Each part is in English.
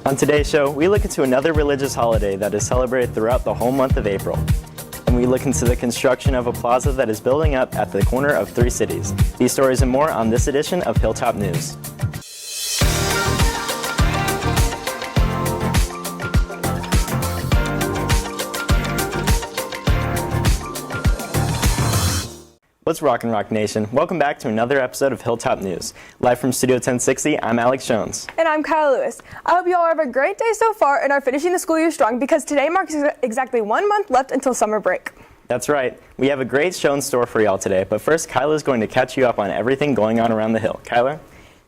On today's show, we look into another religious holiday that is celebrated throughout the whole month of April. And we look into the construction of a plaza that is building up at the corner of three cities. These stories and more on this edition of Hilltop News. What's rockin' Rock Nation? Welcome back to another episode of Hilltop News. Live from Studio 1060, I'm Alex Jones. And I'm Kyla Lewis. I hope you all have a great day so far and are finishing the school year strong because today marks exactly 1 month left until summer break. That's right. We have a great show in store for y'all today, but first Kyla's going to catch you up on everything going on around the Hill. Kyla?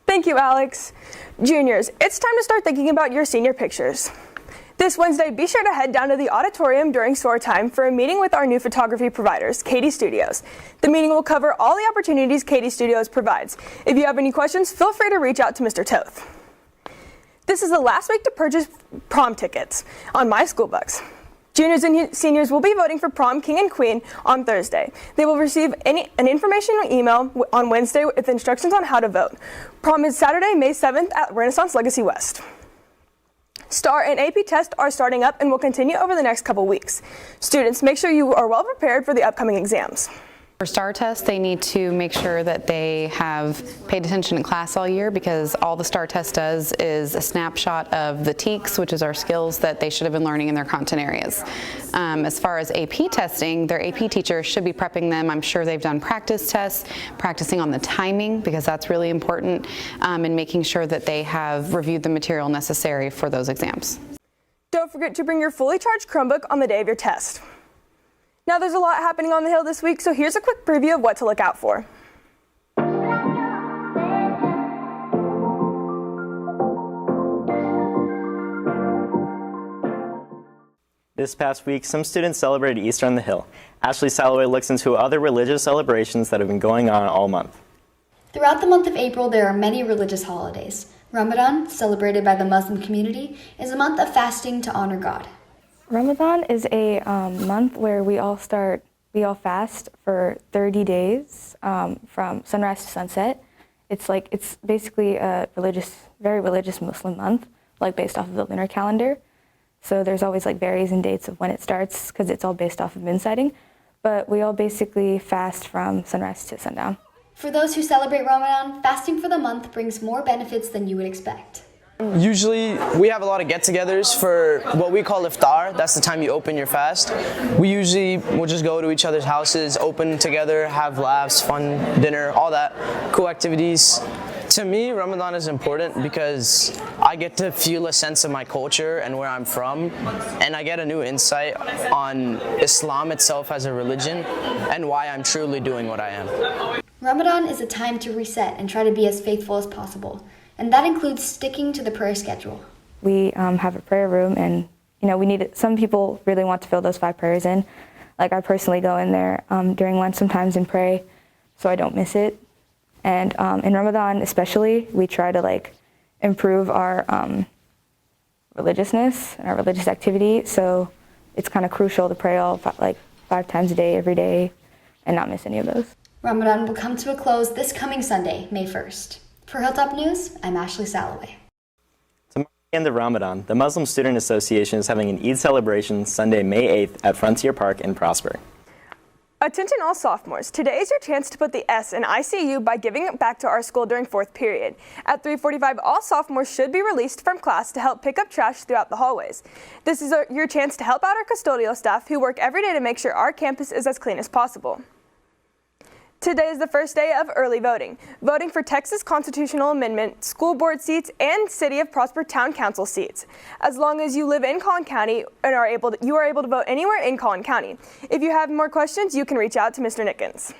Thank you, Alex. Juniors, it's time to start thinking about your senior pictures. This Wednesday, be sure to head down to the auditorium during store time for a meeting with our new photography providers, Katie Studios. The meeting will cover all the opportunities Katie Studios provides. If you have any questions, feel free to reach out to Mr. Toth. This is the last week to purchase prom tickets on My School Bucks. Juniors and seniors will be voting for prom king and queen on Thursday. They will receive an informational email on Wednesday with instructions on how to vote. Prom is Saturday, May 7th at Renaissance Legacy West. STAR and AP tests are starting up and will continue over the next couple weeks. Students, make sure you are well prepared for the upcoming exams. For STAR tests, they need to make sure that they have paid attention in class all year because all the STAR test does is a snapshot of the TEKS, which is our skills that they should have been learning in their content areas. As far as AP testing, their AP teacher should be prepping them. I'm sure they've done practice tests, practicing on the timing because that's really important, and making sure that they have reviewed the material necessary for those exams. Don't forget to bring your fully charged Chromebook on the day of your test. Now there's a lot happening on the Hill this week, so here's a quick preview of what to look out for. This past week, some students celebrated Easter on the Hill. Ashley Salloway looks into other religious celebrations that have been going on all month. Throughout the month of April, there are many religious holidays. Ramadan, celebrated by the Muslim community, is a month of fasting to honor God. Ramadan is a month where we all fast for 30 days from sunrise to sunset. It's basically a very religious Muslim month, based off of the lunar calendar. So there's always varies in dates of when it starts because it's all based off of moon sighting. But we all basically fast from sunrise to sundown. For those who celebrate Ramadan, fasting for the month brings more benefits than you would expect. Usually we have a lot of get-togethers for what we call iftar. That's the time you open your fast. We usually will just go to each other's houses, open together, have laughs, fun dinner, all that, cool activities. To me, Ramadan is important because I get to feel a sense of my culture and where I'm from, and I get a new insight on Islam itself as a religion and why I'm truly doing what I am. Ramadan is a time to reset and try to be as faithful as possible. And that includes sticking to the prayer schedule. We have a prayer room, and some people really want to fill those 5 prayers in. I personally go in there during lunch sometimes and pray, so I don't miss it. And in Ramadan especially, we try to improve our religiousness and our religious activity. So it's kind of crucial to pray all 5 times a day, every day, and not miss any of those. Ramadan will come to a close this coming Sunday, May 1st. For Hilltop News, I'm Ashley Salloway. To mark the end of Ramadan, the Muslim Student Association is having an Eid celebration Sunday, May 8th at Frontier Park in Prosper. Attention all sophomores, today is your chance to put the S in ICU by giving it back to our school during 4th period. At 3:45, all sophomores should be released from class to help pick up trash throughout the hallways. This is your chance to help out our custodial staff who work every day to make sure our campus is as clean as possible. Today is the first day of early voting. Voting for Texas Constitutional Amendment, school board seats, and City of Prosper Town Council seats. As long as you live in Collin County and you are able to vote anywhere in Collin County. If you have more questions, you can reach out to Mr. Nickens.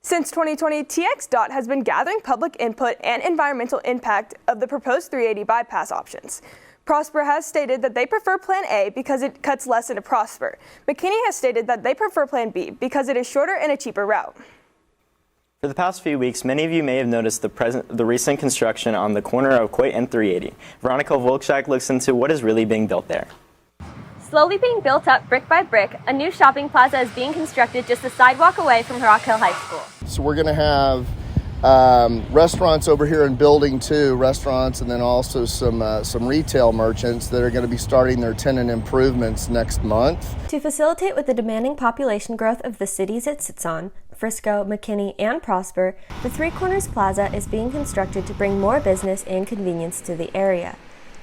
Since 2020, TXDOT has been gathering public input and environmental impact of the proposed 380 bypass options. Prosper has stated that they prefer Plan A because it cuts less into Prosper. McKinney has stated that they prefer Plan B because it is shorter and a cheaper route. For the past few weeks, many of you may have noticed the recent construction on the corner of Coit and 380. Veronica Volkschak looks into what is really being built there. Slowly being built up brick by brick, a new shopping plaza is being constructed just a sidewalk away from Rock Hill High School. So we're going to have restaurants over here in Building 2, restaurants, and then also some retail merchants that are going to be starting their tenant improvements next month. To facilitate with the demanding population growth of the cities it sits on, Frisco, McKinney, and Prosper, the Three Corners Plaza is being constructed to bring more business and convenience to the area.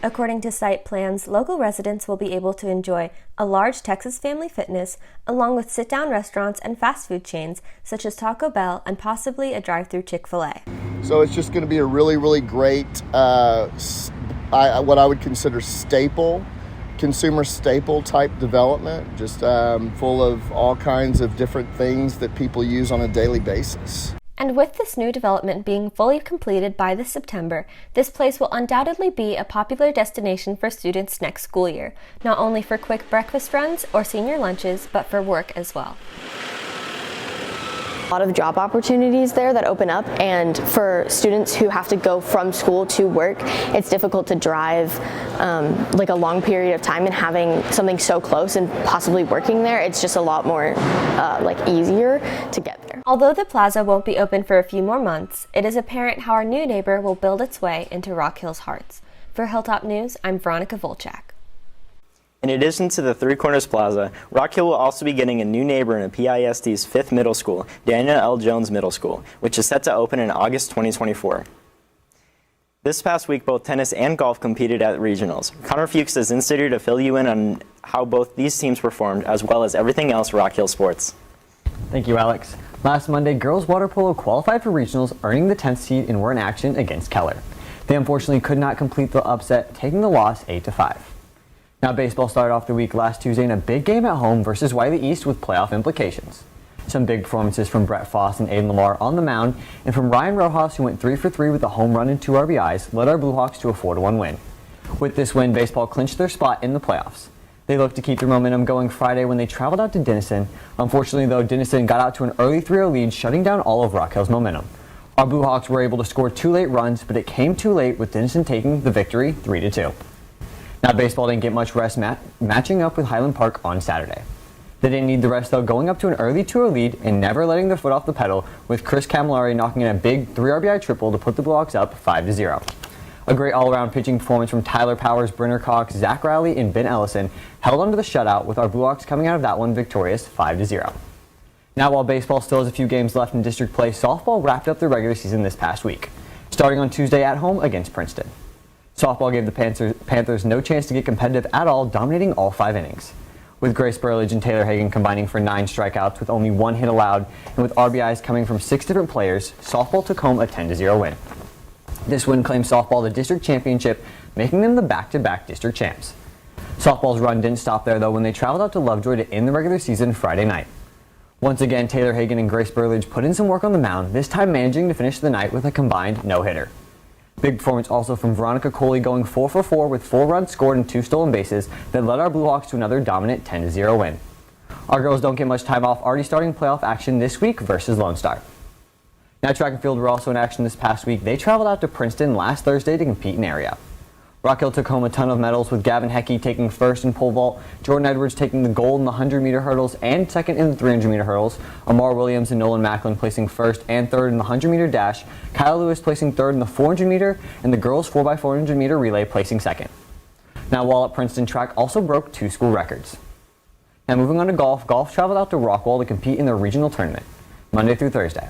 According to site plans, local residents will be able to enjoy a large Texas Family Fitness, along with sit-down restaurants and fast food chains such as Taco Bell and possibly a drive-through Chick-fil-A. So it's just going to be a really, really great, what I would consider consumer staple type development, just full of all kinds of different things that people use on a daily basis. And with this new development being fully completed by this September, this place will undoubtedly be a popular destination for students next school year, not only for quick breakfast runs or senior lunches, but for work as well. A lot of job opportunities there that open up, and for students who have to go from school to work, it's difficult to drive like a long period of time, and having something so close and possibly working there, it's just a lot more easier to get there. Although the plaza won't be open for a few more months, it is apparent how our new neighbor will build its way into Rock Hill's hearts. For Hilltop News, I'm Veronica Volchak. In addition to the Three Corners Plaza, Rock Hill will also be getting a new neighbor in PISD's 5th middle school, Daniel L. Jones Middle School, which is set to open in August 2024. This past week, both tennis and golf competed at regionals. Connor Fuxa is in studio to fill you in on how both these teams performed, as well as everything else Rock Hill sports. Thank you, Alex. Last Monday, girls water polo qualified for regionals, earning the 10th seed and were in action against Keller. They unfortunately could not complete the upset, taking the loss 8-5. Now, baseball started off the week last Tuesday in a big game at home versus Wiley East with playoff implications. Some big performances from Brett Foss and Aiden Lamar on the mound, and from Ryan Rojas, who went 3 for 3 with a home run and 2 RBIs, led our Blue Hawks to a 4-1 win. With this win, baseball clinched their spot in the playoffs. They looked to keep their momentum going Friday when they traveled out to Denison. Unfortunately, though, Denison got out to an early 3-0 lead, shutting down all of Rock Hill's momentum. Our Blue Hawks were able to score 2 late runs, but it came too late, with Denison taking the victory 3-2. Now, baseball didn't get much rest matching up with Highland Park on Saturday. They didn't need the rest, though, going up to an early 2-0 lead and never letting their foot off the pedal, with Chris Camillari knocking in a big 3 RBI triple to put the Blue Hawks up 5-0. A great all-around pitching performance from Tyler Powers, Brenner Cox, Zach Riley, and Ben Ellison held onto the shutout, with our Blue Hawks coming out of that one victorious 5-0. Now, while baseball still has a few games left in district play, softball wrapped up their regular season this past week, starting on Tuesday at home against Princeton. Softball gave the Panthers no chance to get competitive at all, dominating all 5 innings. With Grace Burlage and Taylor Hagan combining for 9 strikeouts with only 1 hit allowed, and with RBIs coming from 6 different players, softball took home a 10-0 win. This win claimed softball the district championship, making them the back-to-back district champs. Softball's run didn't stop there, though, when they traveled out to Lovejoy to end the regular season Friday night. Once again, Taylor Hagan and Grace Burlage put in some work on the mound, this time managing to finish the night with a combined no-hitter. Big performance also from Veronica Coley, going 4 for 4 with 4 runs scored and 2 stolen bases that led our Blue Hawks to another dominant 10-0 win. Our girls don't get much time off, already starting playoff action this week versus Lone Star. Now, track and field were also in action this past week. They traveled out to Princeton last Thursday to compete in area. Rock Hill took home a ton of medals, with Gavin Heckey taking first in pole vault, Jordan Edwards taking the gold in the 100-meter hurdles and second in the 300-meter hurdles, Amar Williams and Nolan Macklin placing first and third in the 100-meter dash, Kyla Lewis placing third in the 400-meter, and the girls' 4x400-meter relay placing second. Now, while at Princeton, track also broke 2 school records. Now, moving on to golf, golf traveled out to Rockwall to compete in their regional tournament, Monday through Thursday.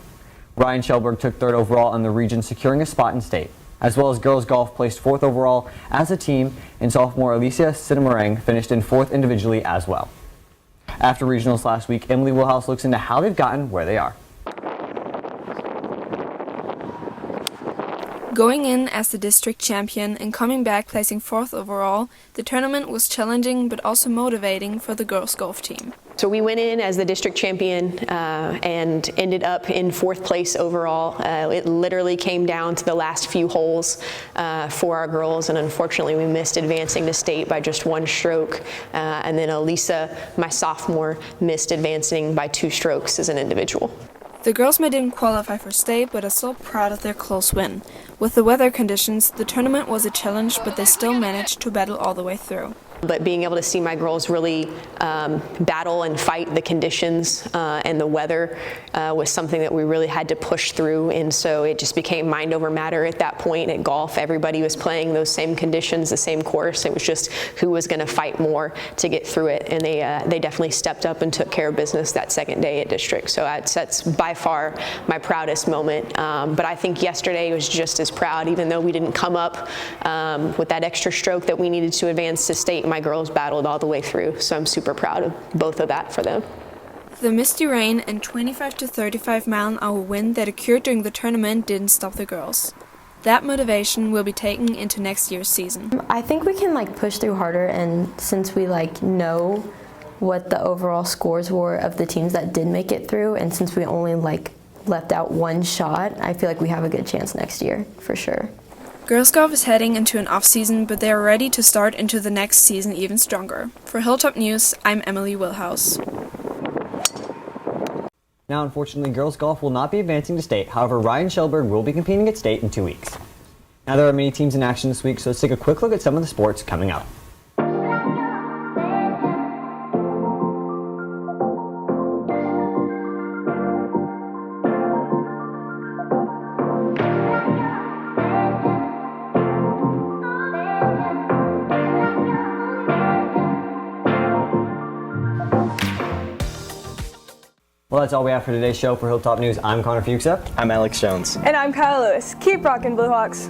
Ryan Shelberg took 3rd overall in the region, securing a spot in state, as well as girls golf placed 4th overall as a team, and sophomore Alicia Sinamarang finished in 4th individually as well. After regionals last week, Emily Wilhouse looks into how they've gotten where they are. Going in as the district champion and coming back placing 4th overall, the tournament was challenging but also motivating for the girls golf team. So we went in as the district champion and ended up in 4th place overall. It literally came down to the last few holes for our girls, and unfortunately we missed advancing to state by just 1 stroke. And then Elisa, my sophomore, missed advancing by 2 strokes as an individual. The girls may didn't qualify for state, but are still proud of their close win. With the weather conditions, the tournament was a challenge, but they still managed to battle all the way through. But being able to see my girls really battle and fight the conditions and the weather was something that we really had to push through, and so it just became mind over matter at that point. At golf, everybody was playing those same conditions, the same course. It was just who was going to fight more to get through it, and they definitely stepped up and took care of business that second day at district. So that's by far my proudest moment. But I think yesterday was just as proud, even though we didn't come up with that extra stroke that we needed to advance to state. My girls battled all the way through, so I'm super proud of both of that for them. The misty rain and 25 to 35 mile-an-hour wind that occurred during the tournament didn't stop the girls. That motivation will be taken into next year's season. I think we can push through harder, and since we know what the overall scores were of the teams that did make it through, and since we only left out one shot, I feel like we have a good chance next year for sure. Girls golf is heading into an off-season, but they are ready to start into the next season even stronger. For Hilltop News, I'm Emily Wilhouse. Now, unfortunately, girls golf will not be advancing to state. However, Ryan Shelberg will be competing at state in 2 weeks. Now, there are many teams in action this week, so let's take a quick look at some of the sports coming up. Well, that's all we have for today's show. For Hilltop News, I'm Connor Fuxa. I'm Alex Jones. And I'm Kyla Lewis. Keep rocking, Blue Hawks.